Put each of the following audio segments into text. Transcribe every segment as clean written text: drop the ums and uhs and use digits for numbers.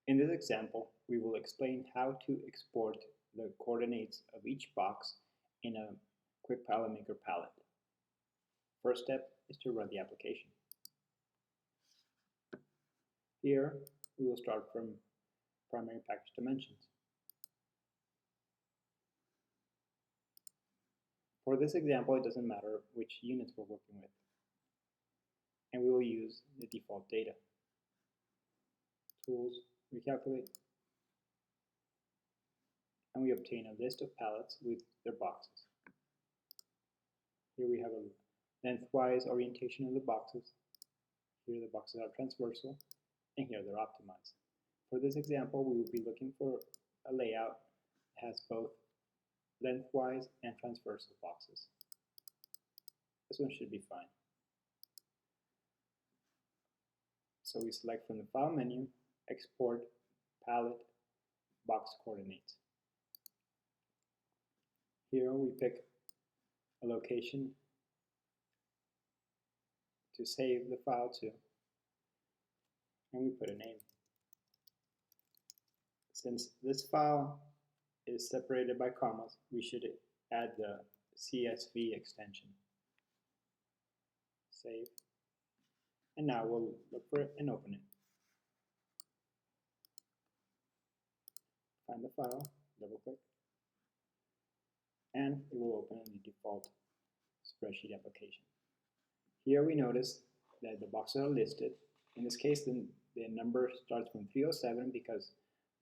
In this example, we will explain how to export the coordinates of each box in a quick pallet maker palette. First step is to run the application. Here, we will start from primary package dimensions. For this example, it doesn't matter which units we're working with, and we will use the default data. Tools, recalculate, and we obtain a list of pallets with their boxes. Here we have a lengthwise orientation of the boxes. Here the boxes are transversal, and here they're optimized. For this example, we will be looking for a layout that has both lengthwise and transversal boxes. This one should be fine. So we select from the File menu, Export, Pallet, Box Coordinates. Here we pick a location to save the file to, and we put a name. Since this file is separated by commas, we should add the CSV extension. Save. And now we'll look for it and open it. Find the file, double click, and it will open in the default spreadsheet application. Here we notice that the boxes are listed. In this case, the number starts from 307 because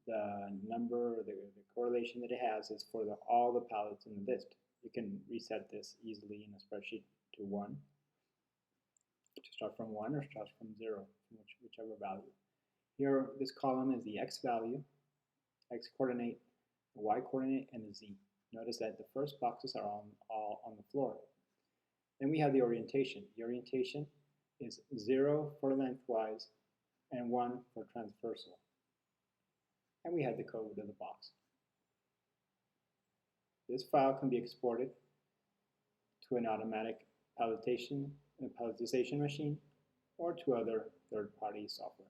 the number, the correlation that it has is for all the pallets in the list. You can reset this easily in a spreadsheet to 1, to start from 1 or start from 0, whichever value. Here, this column is the X value, X coordinate, the Y coordinate, and the Z. Notice that the first boxes are all on the floor. Then we have the orientation. The orientation is 0 for lengthwise and 1 for transversal. And we have the code of the box. This file can be exported to an automatic palletization machine or to other third-party software.